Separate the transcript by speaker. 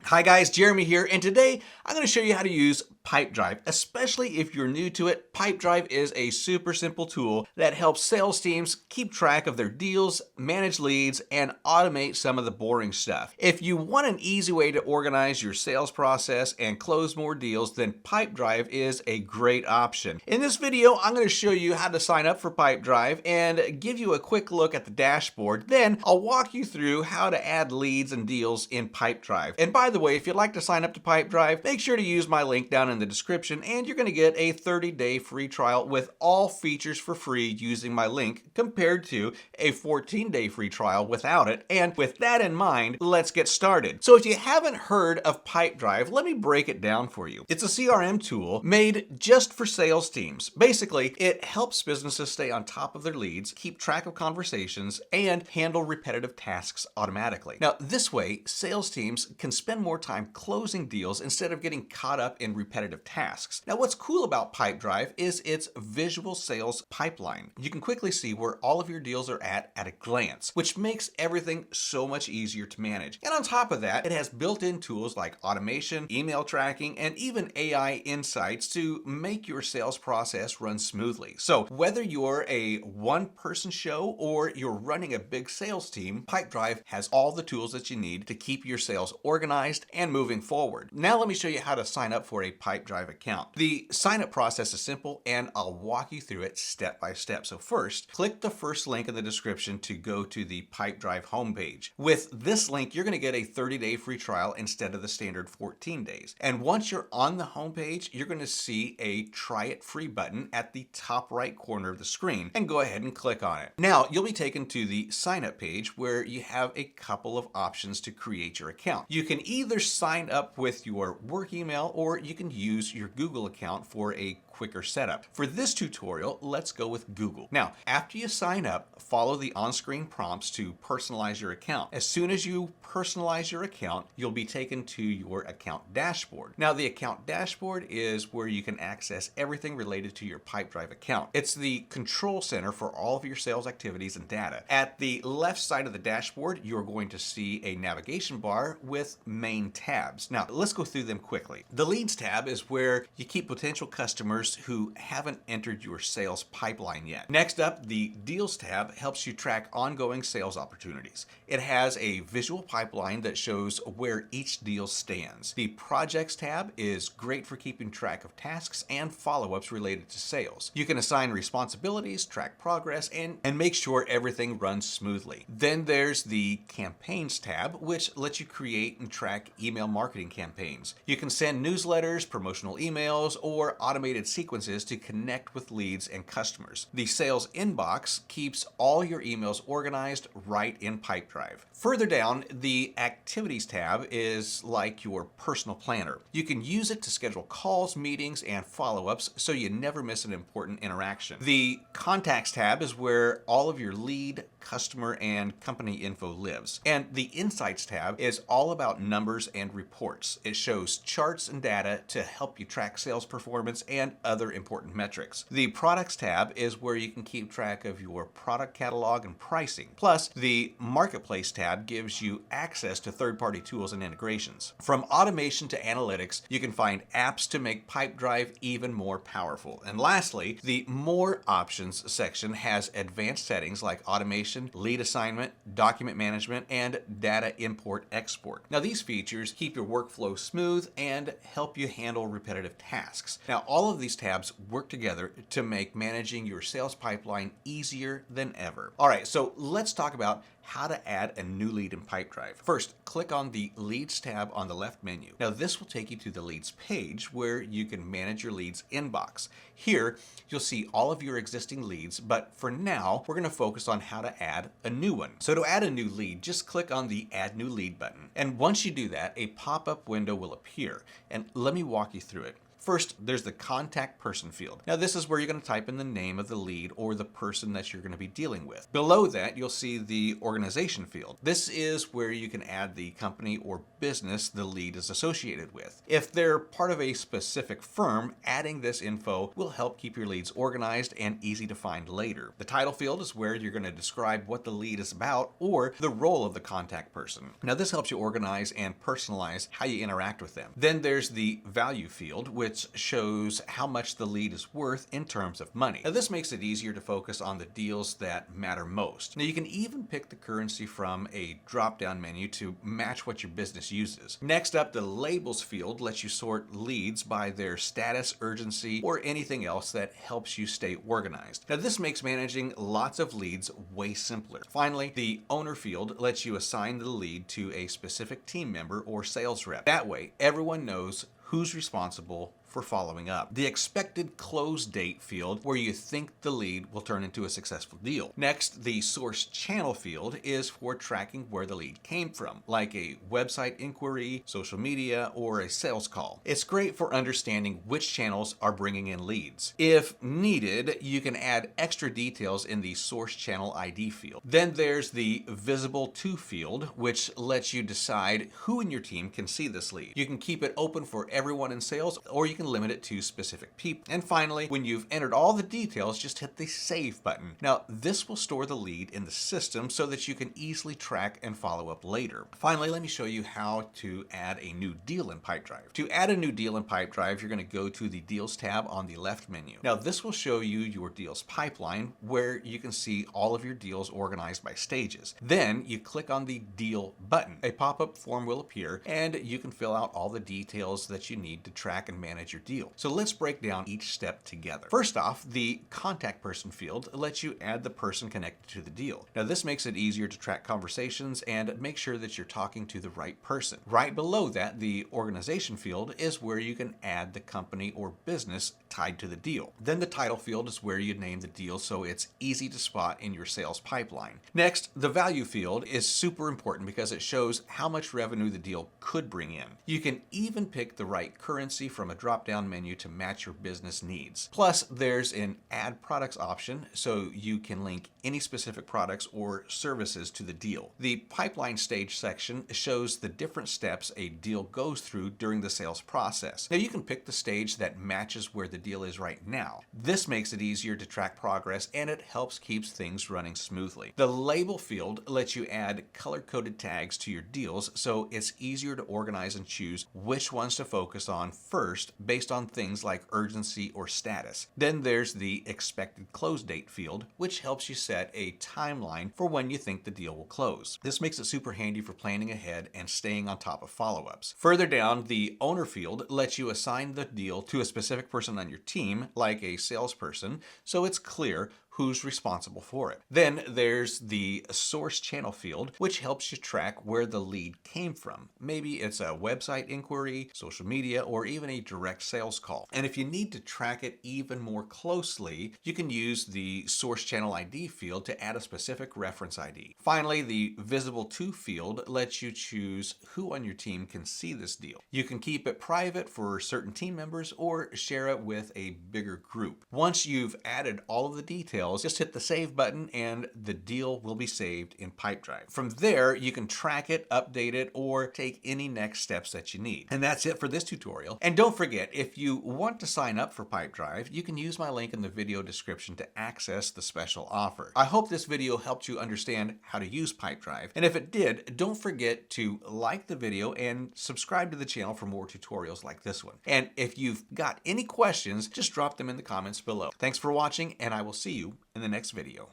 Speaker 1: Hi guys, Jeremy here, and today I'm going to show you how to use Pipedrive. Especially if you're new to it, Pipedrive is a super simple tool that helps sales teams keep track of their deals, manage leads, and automate some of the boring stuff. If you want an easy way to organize your sales process and close more deals, then Pipedrive is a great option. In this video, I'm going to show you how to sign up for Pipedrive and give you a quick look at the dashboard. Then I'll walk you through how to add leads and deals in Pipedrive. And by the way, if you'd like to sign up to Pipedrive, make sure to use my link down in the description, and you're going to get a 30-day free trial with all features for free using my link, compared to a 14-day free trial without it. And with that in mind, let's get started. So if you haven't heard of Pipedrive, let me break it down for you. It's a CRM tool made just for sales teams. Basically, it helps businesses stay on top of their leads, keep track of conversations, and handle repetitive tasks automatically. Now, this way, sales teams can spend more time closing deals instead of getting caught up in repetitive tasks. Now, what's cool about Pipedrive is its visual sales pipeline. You can quickly see where all of your deals are at a glance, which makes everything so much easier to manage. And on top of that, it has built-in tools like automation, email tracking, and even AI insights to make your sales process run smoothly. So whether you're a one-person show or you're running a big sales team, Pipedrive has all the tools that you need to keep your sales organized and moving forward. Now let me show you how to sign up for a Pipedrive account. The sign-up process is simple, and I'll walk you through it step by step. So first, click the first link in the description to go to the Pipedrive homepage. With this link, you're going to get a 30-day free trial instead of the standard 14 days. And once you're on the homepage, you're going to see a try it free button at the top right corner of the screen, and go ahead and click on it. Now you'll be taken to the sign-up page where you have a couple of options to create your account. You can either sign up with your work email, or you can use your Google account for a quicker setup. For this tutorial, let's go with Google. Now, after you sign up, follow the on-screen prompts to personalize your account. As soon as you personalize your account, you'll be taken to your account dashboard. Now, the account dashboard is where you can access everything related to your Pipedrive account. It's the control center for all of your sales activities and data. At the left side of the dashboard, you're going to see a navigation bar with main tabs. Now, let's go through them quickly. The Leads tab is where you keep potential customers who haven't entered your sales pipeline yet. Next up, the Deals tab helps you track ongoing sales opportunities. It has a visual pipeline that shows where each deal stands. The Projects tab is great for keeping track of tasks and follow-ups related to sales. You can assign responsibilities, track progress, and make sure everything runs smoothly. Then there's the Campaigns tab, which lets you create and track email marketing campaigns. You can send newsletters, promotional emails, or automated sequences to connect with leads and customers. The Sales inbox keeps all your emails organized right in Pipedrive. Further down, the Activities tab is like your personal planner. You can use it to schedule calls, meetings, and follow-ups so you never miss an important interaction. The Contacts tab is where all of your lead, customer, and company info lives. And the Insights tab is all about numbers and reports. It shows charts and data to help you track sales performance and other important metrics. The Products tab is where you can keep track of your product catalog and pricing. Plus, the Marketplace tab gives you access to third-party tools and integrations. From automation to analytics, you can find apps to make Pipedrive even more powerful. And lastly, the More Options section has advanced settings like automation, lead assignment, document management, and data import-export. Now, these features keep your workflow smooth and help you handle repetitive tasks. Now, all of these tabs work together to make managing your sales pipeline easier than ever. All right, so let's talk about how to add a new lead in Pipedrive. First, click on the Leads tab on the left menu. Now, this will take you to the Leads page where you can manage your leads inbox. Here, you'll see all of your existing leads, but for now, we're going to focus on how to add a new one. So to add a new lead, just click on the Add New Lead button. And once you do that, a pop-up window will appear. And let me walk you through it. First, there's the contact person field. Now this is where you're going to type in the name of the lead or the person that you're going to be dealing with. Below that, you'll see the organization field. This is where you can add the company or business the lead is associated with. If they're part of a specific firm, adding this info will help keep your leads organized and easy to find later. The title field is where you're going to describe what the lead is about or the role of the contact person. Now this helps you organize and personalize how you interact with them. Then there's the value field, which shows how much the lead is worth in terms of money. Now this makes it easier to focus on the deals that matter most. Now you can even pick the currency from a drop-down menu to match what your business uses. Next up, the labels field lets you sort leads by their status, urgency, or anything else that helps you stay organized. Now this makes managing lots of leads way simpler. Finally, the owner field lets you assign the lead to a specific team member or sales rep. That way, everyone knows who's responsible for following up. The expected close date field, where you think the lead will turn into a successful deal. Next, the source channel field is for tracking where the lead came from, like a website inquiry, social media, or a sales call. It's great for understanding which channels are bringing in leads. If needed, you can add extra details in the source channel ID field. Then there's the visible to field, which lets you decide who in your team can see this lead. You can keep it open for everyone in sales, or you can limit it to specific people. And finally, when you've entered all the details, just hit the save button. Now, this will store the lead in the system so that you can easily track and follow up later. Finally, let me show you how to add a new deal in Pipedrive. To add a new deal in Pipedrive, you're going to go to the Deals tab on the left menu. Now, this will show you your deals pipeline, where you can see all of your deals organized by stages. Then you click on the Deal button. A pop-up form will appear, and you can fill out all the details that you need to track and manage your deal. So let's break down each step together. First off, the contact person field lets you add the person connected to the deal. Now this makes it easier to track conversations and make sure that you're talking to the right person. Right below that, the organization field is where you can add the company or business tied to the deal. Then the title field is where you name the deal so it's easy to spot in your sales pipeline. Next, the value field is super important because it shows how much revenue the deal could bring in. You can even pick the right currency from a drop-down menu to match your business needs. Plus, there's an add products option so you can link any specific products or services to the deal. The pipeline stage section shows the different steps a deal goes through during the sales process. Now you can pick the stage that matches where the deal is right now. This makes it easier to track progress and it helps keep things running smoothly. The label field lets you add color-coded tags to your deals so it's easier to organize and choose which ones to focus on first based on things like urgency or status. Then there's the expected close date field, which helps you set a timeline for when you think the deal will close. This makes it super handy for planning ahead and staying on top of follow-ups. Further down, the owner field lets you assign the deal to a specific person on your team, like a salesperson, so it's clear who's responsible for it. Then there's the source channel field, which helps you track where the lead came from. Maybe it's a website inquiry, social media, or even a direct sales call. And if you need to track it even more closely, you can use the source channel ID field to add a specific reference ID. Finally, the visible to field lets you choose who on your team can see this deal. You can keep it private for certain team members or share it with a bigger group. Once you've added all of the details, just hit the save button and the deal will be saved in Pipedrive. From there, you can track it, update it, or take any next steps that you need. And that's it for this tutorial. And don't forget, if you want to sign up for Pipedrive, you can use my link in the video description to access the special offer. I hope this video helped you understand how to use Pipedrive. And if it did, don't forget to like the video and subscribe to the channel for more tutorials like this one. And if you've got any questions, just drop them in the comments below. Thanks for watching, and I will see you in the next video.